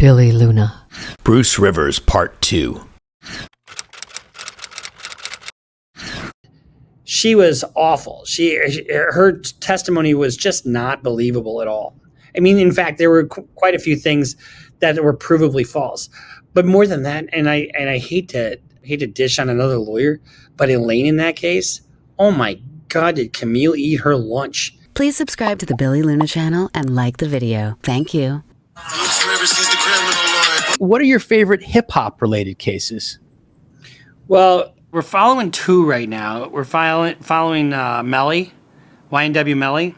Billy Luna. Bruce Rivers Part 2. She was awful. Her testimony was just not believable at all. I mean, in fact, there were quite a few things that were provably false. But more than that, and I hate to dish on another lawyer, but Elaine in that case, oh my God, did Camille eat her lunch? Please subscribe to the Billy Luna channel and like the video. Thank you. What are your favorite hip-hop related cases? Well, we're following two right now. We're following Melly, YNW Melly.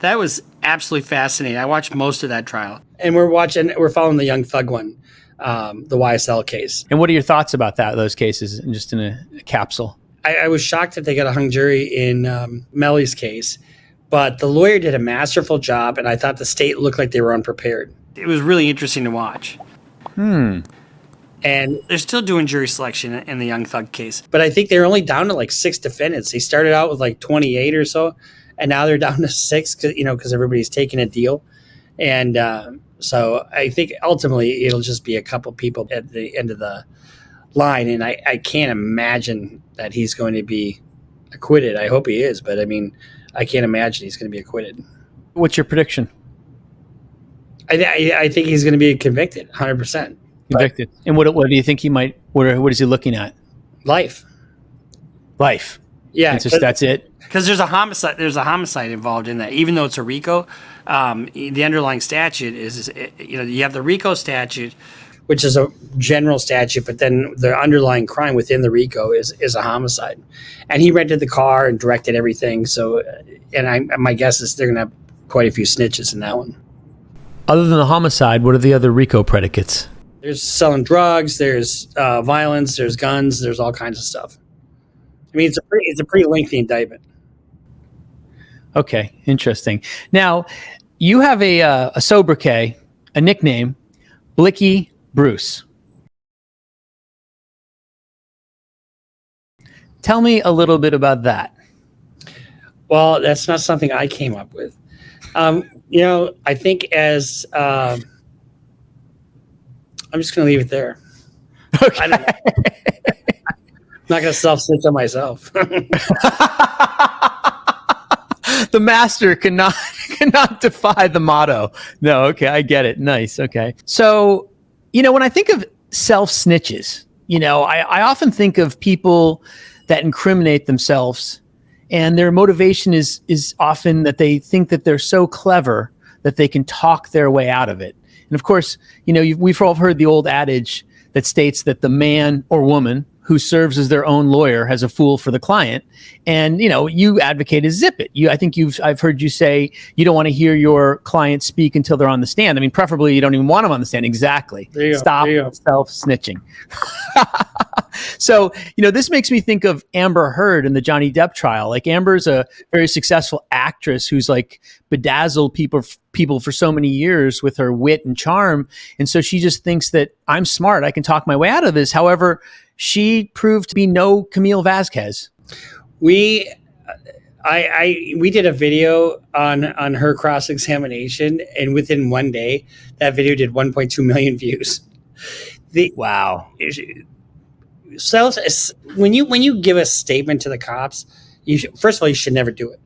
That was absolutely fascinating. I watched most of that trial. And we're following the Young Thug one, the YSL case. And what are your thoughts about those cases, just in a capsule? I was shocked that they got a hung jury in Melly's case, but the lawyer did a masterful job, and I thought the state looked like they were unprepared. It was really interesting to watch. And they're still doing jury selection in the Young Thug case. But I think they're only down to like 6 defendants. They started out with like 28 or so, and now they're down to 6 because everybody's taking a deal. And so I think ultimately it'll just be a couple people at the end of the line. And I can't imagine that he's going to be acquitted. I hope he is, but I mean, I can't imagine he's going to be acquitted. What's your prediction? I think he's going to be convicted, 100%. Convicted. And what do you think he might? What is he looking at? Life. Yeah, that's it. Because there's a homicide. There's a homicide involved in that, even though it's a RICO. The underlying statute is you have the RICO statute, which is a general statute, but then the underlying crime within the RICO is a homicide. And he rented the car and directed everything. So, my guess is they're going to have quite a few snitches in that one. Other than the homicide, what are the other RICO predicates? There's selling drugs, there's violence, there's guns, there's all kinds of stuff. I mean, it's a pretty lengthy indictment. Okay, interesting. Now, you have a sobriquet, a nickname, Blicky Bruce. Tell me a little bit about that. Well, that's not something I came up with. I think as I'm just going to leave it there. Okay. I'm not going to self-snitch on myself. The master cannot defy the motto. No, okay, I get it. Nice, okay. So, when I think of self-snitches, I often think of people that incriminate themselves, and their motivation is often that they think that they're so clever that they can talk their way out of it. And of course, we've all heard the old adage that states that the man or woman who serves as their own lawyer has a fool for the client. And, you advocate a zip it. I've heard you say you don't want to hear your client speak until they're on the stand. I mean, preferably you don't even want them on the stand. Exactly. Stop self-snitching. So, this makes me think of Amber Heard in the Johnny Depp trial. Like, Amber's a very successful actress who's like bedazzled people for so many years with her wit and charm. And so she just thinks that I'm smart. I can talk my way out of this. However, she proved to be no Camille Vasquez. We did a video on her cross-examination, and within one day, that video did 1.2 million views. Wow. When you give a statement to the cops, first of all, you should never do it.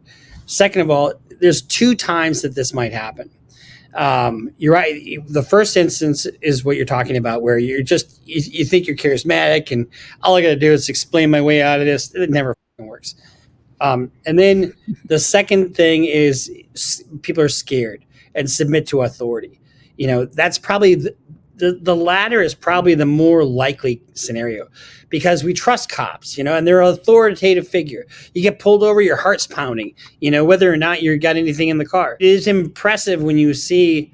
Second of all, there's 2 times that this might happen. You're right. The first instance is what you're talking about, where you think you're charismatic and all I got to do is explain my way out of this. It never works. And then the second thing is people are scared and submit to authority. That's probably the latter is probably the more likely scenario, because we trust cops, and they're an authoritative figure. You get pulled over, your heart's pounding, whether or not you got anything in the car. It is impressive when you see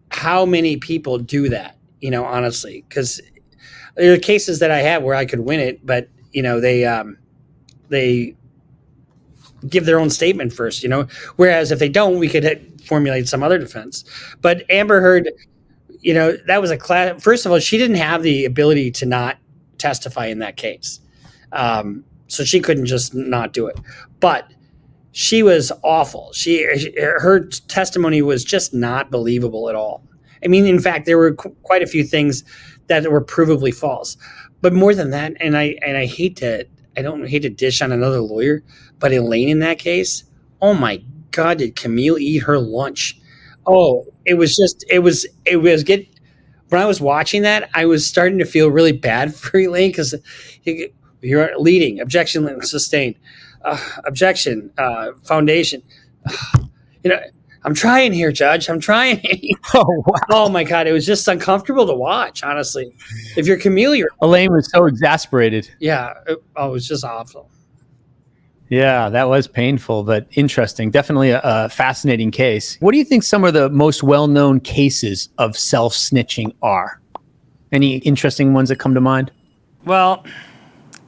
how many people do that, honestly, because there are cases that I have where I could win it, but, they give their own statement first, whereas if they don't, we could formulate some other defense. But Amber Heard, that was a class. First of all, she didn't have the ability to not testify in that case. So she couldn't just not do it. But she was awful. Her testimony was just not believable at all. I mean, in fact, there were quite a few things that were provably false. But more than that, and I don't hate to dish on another lawyer, but Elaine in that case, oh my God, did Camille eat her lunch? Oh, when I was watching that, I was starting to feel really bad for Elaine because you're leading, objection sustained, objection, foundation. I'm trying here, Judge. I'm trying. Oh, wow. Oh my God, it was just uncomfortable to watch, honestly. If you're Camille, Elaine was so exasperated. yeah, it was just awful. Yeah, that was painful, but interesting. Definitely a fascinating case. What do you think some of the most well-known cases of self-snitching are? Any interesting ones that come to mind? Well,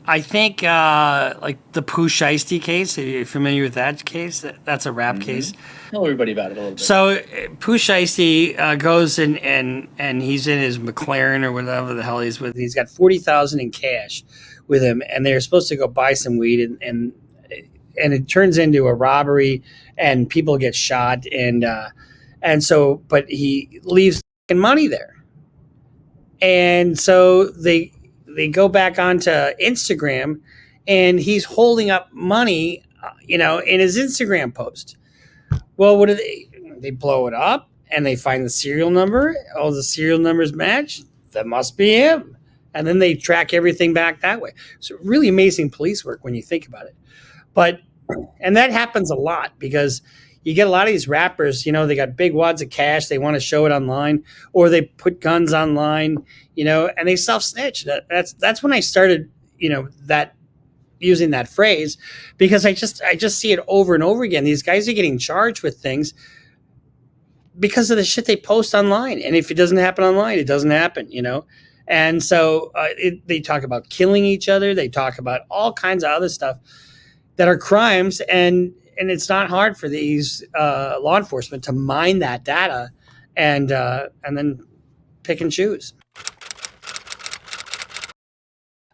I think like the Pooh Shiesty case. Are you familiar with that case? That's a rap case. Tell everybody about it a little bit. So Pooh Shiesty goes and he's in his McLaren or whatever the hell he's with. He's got $40,000 in cash with him, and they're supposed to go buy some weed, and it turns into a robbery, and people get shot, but he leaves money there, and so they go back onto Instagram, and he's holding up money, in his Instagram post. Well, what do they blow it up, and they find the serial number. Oh, the serial numbers match. That must be him. And then they track everything back that way. So really amazing police work when you think about it. And that happens a lot because you get a lot of these rappers, they got big wads of cash. They want to show it online, or they put guns online, and they self-snitch. That's when I started, that using that phrase, because I just see it over and over again. These guys are getting charged with things because of the shit they post online. And if it doesn't happen online, it doesn't happen, And so they talk about killing each other. They talk about all kinds of other stuff that are crimes, and it's not hard for these law enforcement to mine that data and then pick and choose.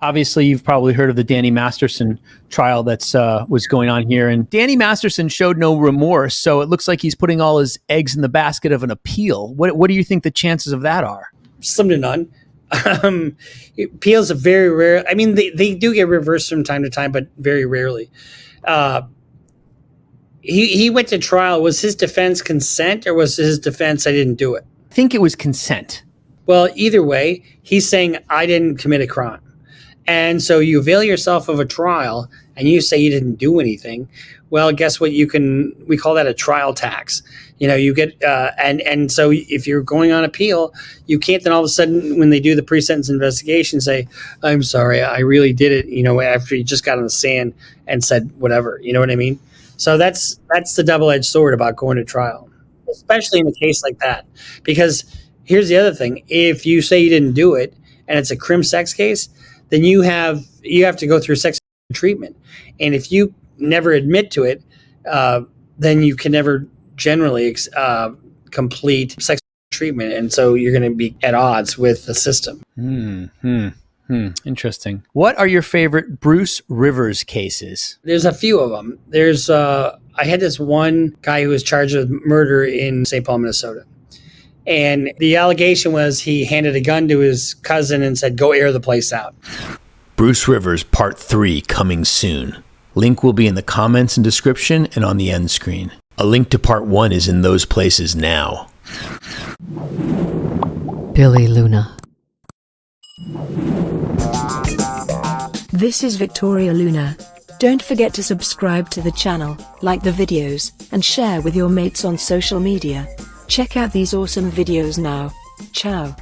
Obviously, you've probably heard of the Danny Masterson trial that's was going on here. And Danny Masterson showed no remorse, so it looks like he's putting all his eggs in the basket of an appeal. What do you think the chances of that are? Slim to none. Appeals are very rare. I mean, they do get reversed from time to time, but very rarely. He went to trial. Was his defense consent, or was his defense I didn't do it? I think it was consent. Well, either way, he's saying I didn't commit a crime. And so you avail yourself of a trial and you say you didn't do anything. Well, guess what? We call that a trial tax. You get, and so if you're going on appeal, you can't then all of a sudden, when they do the pre-sentence investigation, say, I'm sorry, I really did it, after you just got on the stand and said whatever, you know what I mean? So that's the double-edged sword about going to trial, especially in a case like that. Because here's the other thing. If you say you didn't do it and it's a crim sex case, then you have to go through sex treatment. And if you never admit to it, then you can never generally complete sex treatment. And so you're going to be at odds with the system. Interesting. What are your favorite Bruce Rivers cases? There's a few of them. I had this one guy who was charged with murder in St. Paul, Minnesota. And the allegation was he handed a gun to his cousin and said, go air the place out. Bruce Rivers Part 3 coming soon. Link will be in the comments and description and on the end screen. A link to Part 1 is in those places now. Billy Luna. This is Victoria Luna. Don't forget to subscribe to the channel, like the videos, and share with your mates on social media. Check out these awesome videos now. Ciao.